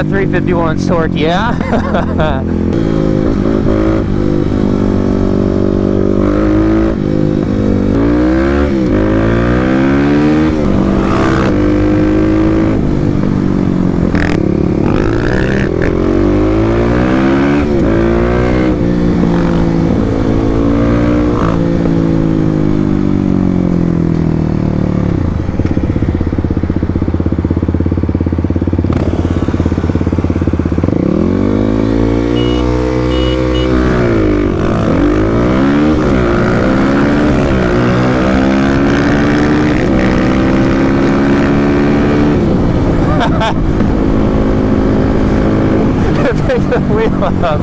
that 351's torque, yeah. Pick the wheel up.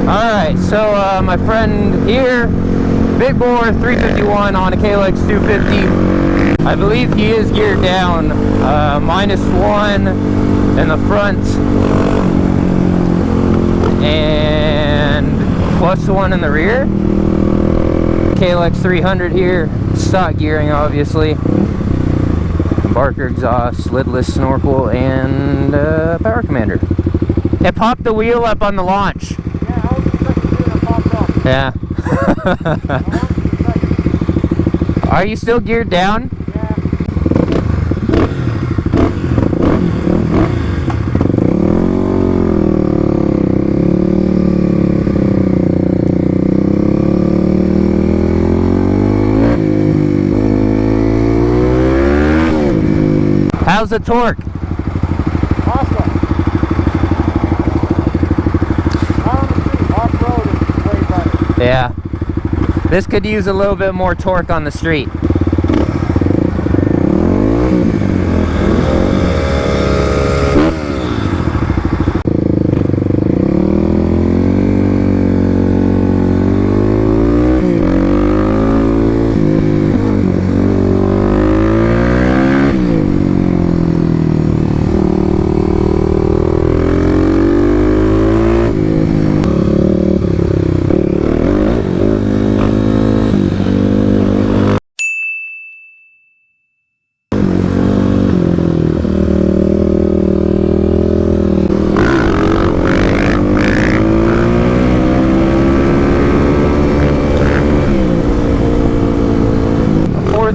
Alright, so my friend here, big bore 351 on a KLX300. I believe he is geared down, -1 in the front and +1 in the rear. KLX300 here, stock gearing obviously. Barker exhaust, lidless snorkel, and power commander. It popped the wheel up on the launch. Yeah, I was expecting it to pop up. Yeah. Are you still geared down? Yeah. How's the torque? Awesome. On the street, off-road is way better. Yeah. This could use a little bit more torque on the street.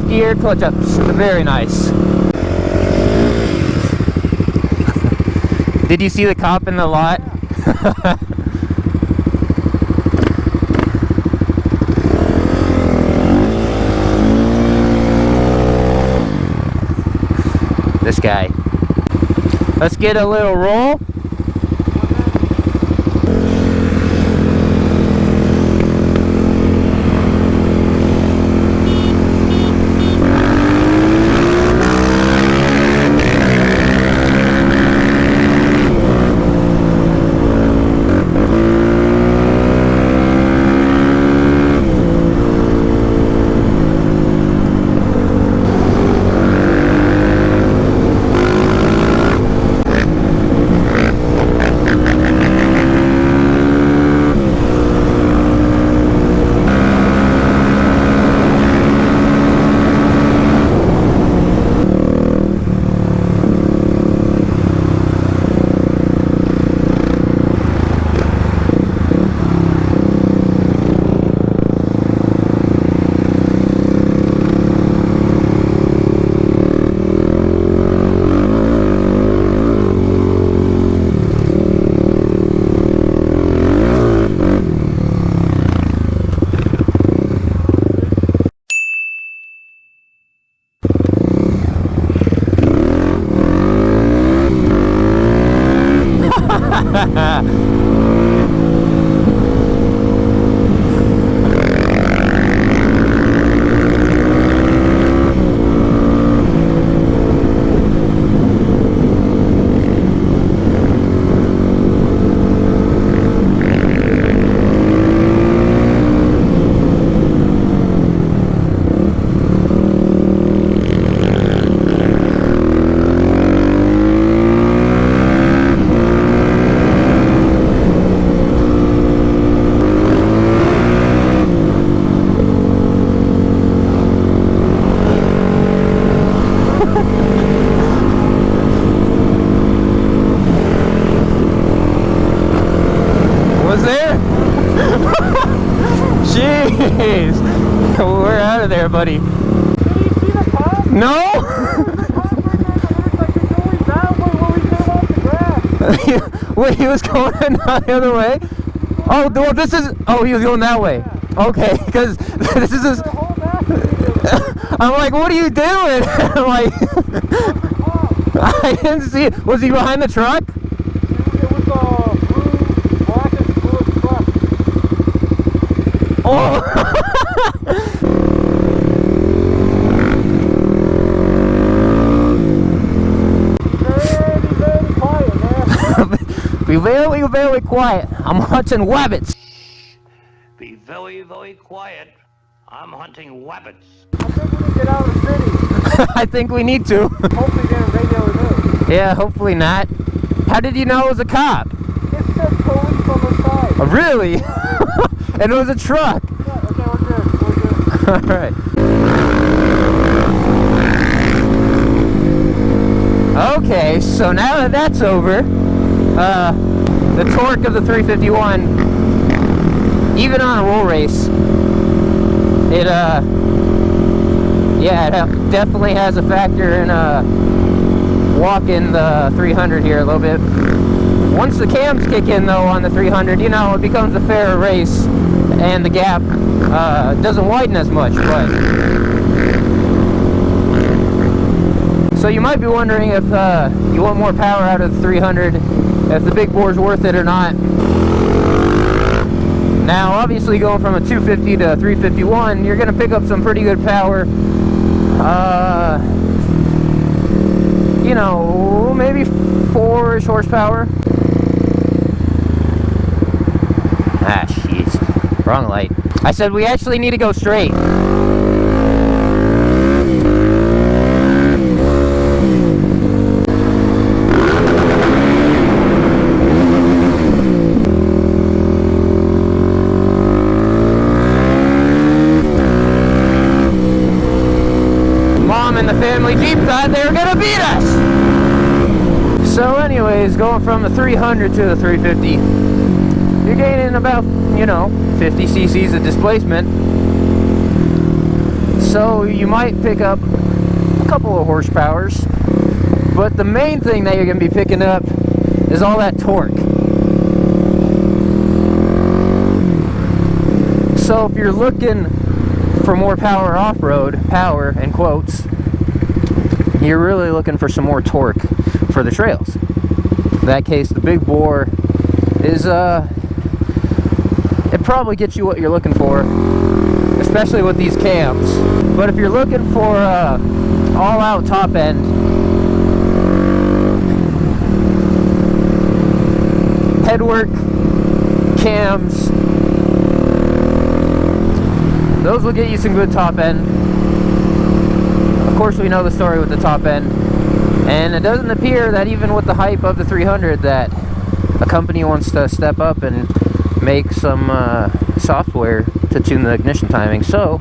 Gear clutch ups, very nice. Did you see the cop in the lot? This guy. Let's get a little roll. Jeez. We're out of there, buddy. Did you see the cop? No? Wait, he was going the other way? Oh, well, this is... Oh, he was going that way. Okay, because this is... His, I'm like, what are you doing? I'm like... I didn't see it. Was he behind the truck? It was blue, black and blue truck. Oh! Very quiet, man. Be very, very quiet. I'm hunting wabbits. Be very, very quiet. I'm hunting wabbits. I think we need to get out of the city. I think we need to. Hopefully get a radio news. Yeah, hopefully not. How did you know it was a cop? It said police on the side. Oh, really? And it was a truck. Yeah, okay, we're good. We're good. Alright. Okay, so now that that's over, the torque of the 351, even on a roll race, it definitely has a factor in walking the 300 here a little bit. Once the cams kick in though on the 300, you know, it becomes a fairer race and the gap doesn't widen as much. But so you might be wondering if you want more power out of the 300, if the big bore's worth it or not. Now obviously going from a 250 to a 351, you're going to pick up some pretty good power. You know, maybe 4-ish horsepower. Ah, jeez. Wrong light. I said we actually need to go straight. Mom and the family Jeep thought they were gonna beat us! So anyways, going from the 300 to the 350, you're gaining about, you know, 50 cc's of displacement. So you might pick up a couple of horsepowers, but the main thing that you're going to be picking up is all that torque. So if you're looking for more power off-road, power in quotes, you're really looking for some more torque for the trails. In that case, the big bore is it probably gets you what you're looking for, especially with these cams. But if you're looking for all-out top end, headwork, cams, those will get you some good top end. Of course, we know the story with the top end, and it doesn't appear that even with the hype of the 300 that a company wants to step up and make some software to tune the ignition timing. So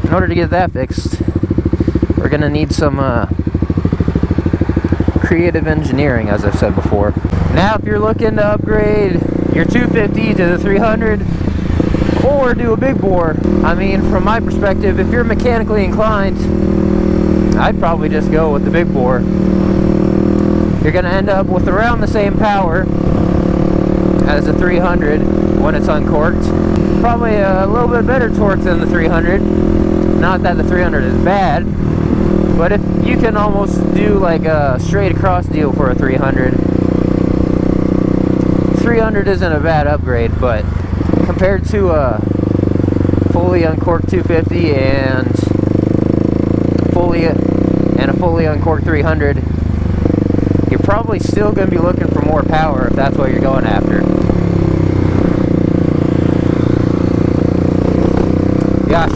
in order to get that fixed, we're gonna need some creative engineering, as I've said before. Now if you're looking to upgrade your 250 to the 300 or do a big bore, I mean, from my perspective, if you're mechanically inclined, I'd probably just go with the big bore. You're gonna end up with around the same power as the 300 when it's uncorked. Probably a little bit better torque than the 300. Not that the 300 is bad, but if you can almost do like a straight across deal for a 300, 300 isn't a bad upgrade. But compared to a fully uncorked 250 and a fully uncorked 300, you're probably still going to be looking for more power if that's what you're going after. Gosh,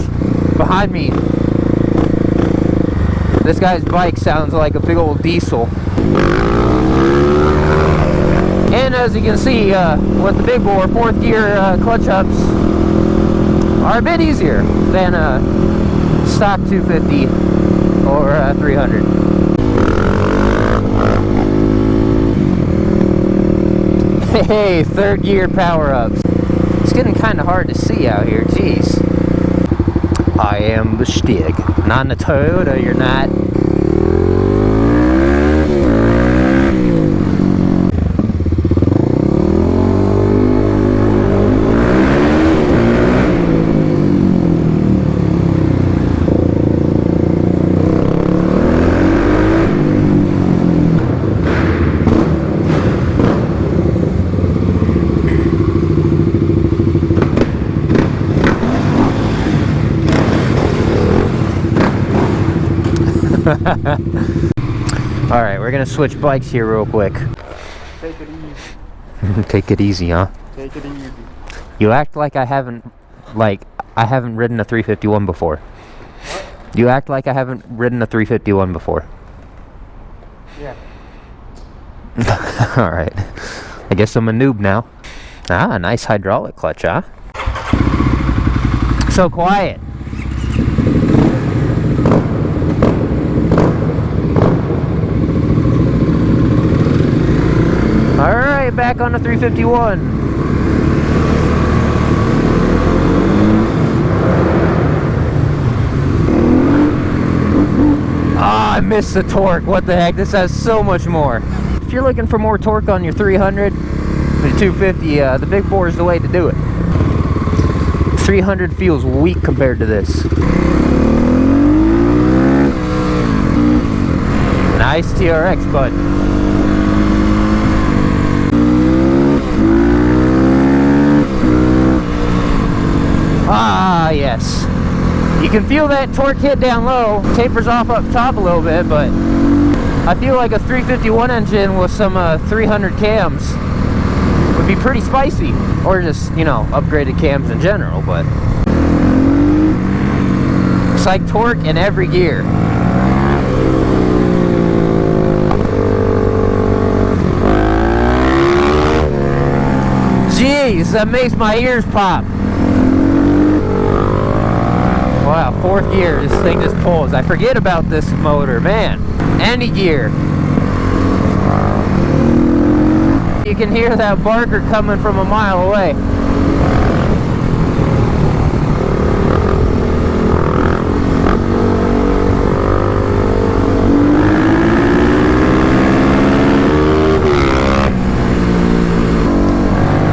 behind me, this guy's bike sounds like a big old diesel. And as you can see, with the big bore, 4th gear clutch ups are a bit easier than a stock 250 or 300. Hey, 3rd gear power ups. It's getting kind of hard to see out here, jeez. I am the Stig. Not in the Toyota, you're not. Alright, we're gonna switch bikes here real quick. Take it easy. Take it easy, huh? Take it easy. You act like I haven't ridden a 351 before. What? You act like I haven't ridden a 351 before. Yeah. Alright. I guess I'm a noob now. Ah, nice hydraulic clutch, huh? So quiet. Alright, back on the 351. Ah, I missed the torque. What the heck? This has so much more. If you're looking for more torque on your 300, the 250, the big bore is the way to do it. 300 feels weak compared to this. Nice TRX, bud. Ah, yes. You can feel that torque hit down low, tapers off up top a little bit, but I feel like a 351 engine with some 300 cams would be pretty spicy. Or just, you know, upgraded cams in general, but it's like torque in every gear. Jeez, that makes my ears pop. Wow, 4th gear, this thing just pulls. I forget about this motor, man. Any gear. You can hear that barker coming from a mile away.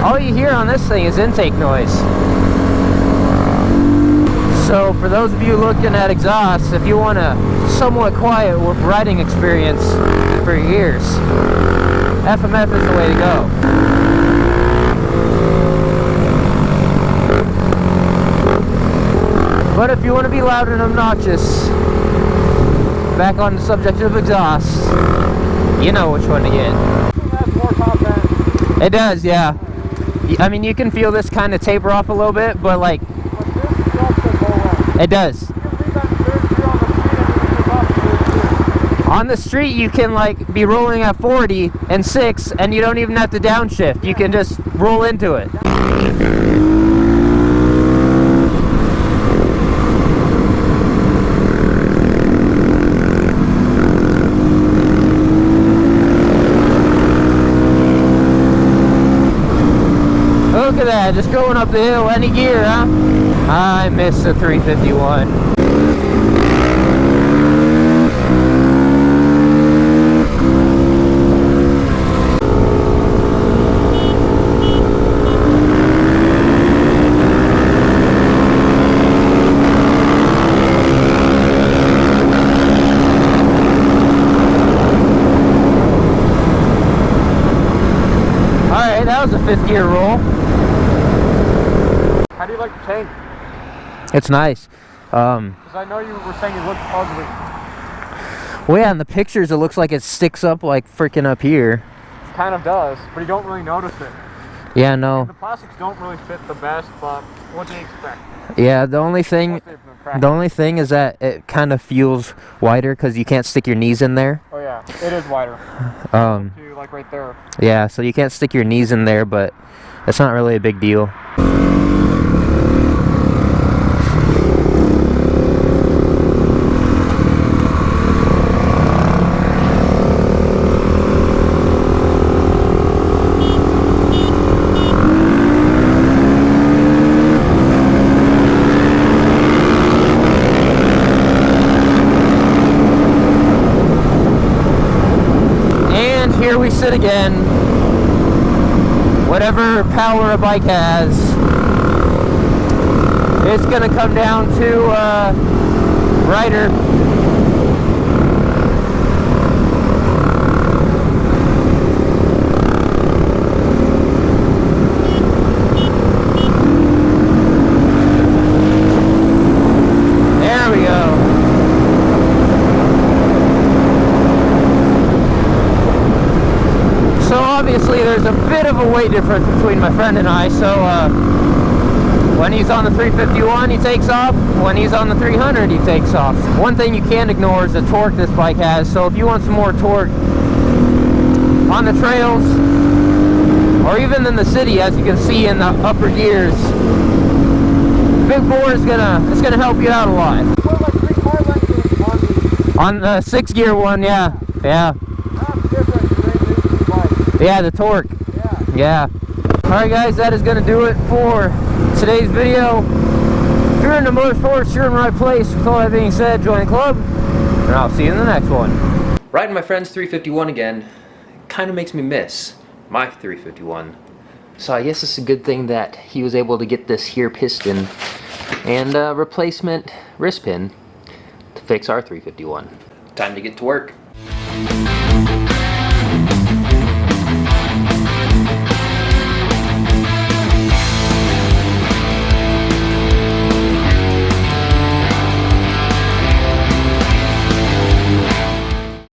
All you hear on this thing is intake noise. So for those of you looking at exhausts, if you want a somewhat quiet riding experience for your ears, FMF is the way to go. But if you want to be loud and obnoxious, back on the subject of exhausts, you know which one to get. That's more top end. It does, yeah. I mean, you can feel this kind of taper off a little bit, but like, it does. On the street, you can like be rolling at 40 and 6, and you don't even have to downshift. You can just roll into it. Look at that, just going up the hill, any gear, huh? I miss the 351. Alright, that was a 5th gear roll. How do you like the tank? It's nice. Because I know you were saying it looked ugly. Well, yeah, in the pictures it looks like it sticks up like freaking up here. It kind of does, but you don't really notice it. Yeah, no. The plastics don't really fit the best, but what do you expect? Yeah, the only thing is that it kind of feels wider because you can't stick your knees in there. Oh yeah, it is wider. To, like right there. Yeah, so you can't stick your knees in there, but it's not really a big deal. it again. Whatever power a bike has, it's gonna come down to rider. There we go. So obviously there's a bit of a weight difference between my friend and I, so when he's on the 351 he takes off, when he's on the 300 he takes off. One thing you can't ignore is the torque this bike has, so if you want some more torque on the trails, or even in the city, as you can see in the upper gears, big bore is gonna help you out a lot. Put like 3 car lengths On the 6 gear one, yeah. That's different than these bikes. Yeah, the torque. Yeah. Alright guys, that is going to do it for today's video. If you're into motorsports, you're in the right place. With all that being said, join the club, and I'll see you in the next one. Riding my friend's 351 again kind of makes me miss my 351. So I guess it's a good thing that he was able to get this here piston and replacement wrist pin to fix our 351. Time to get to work.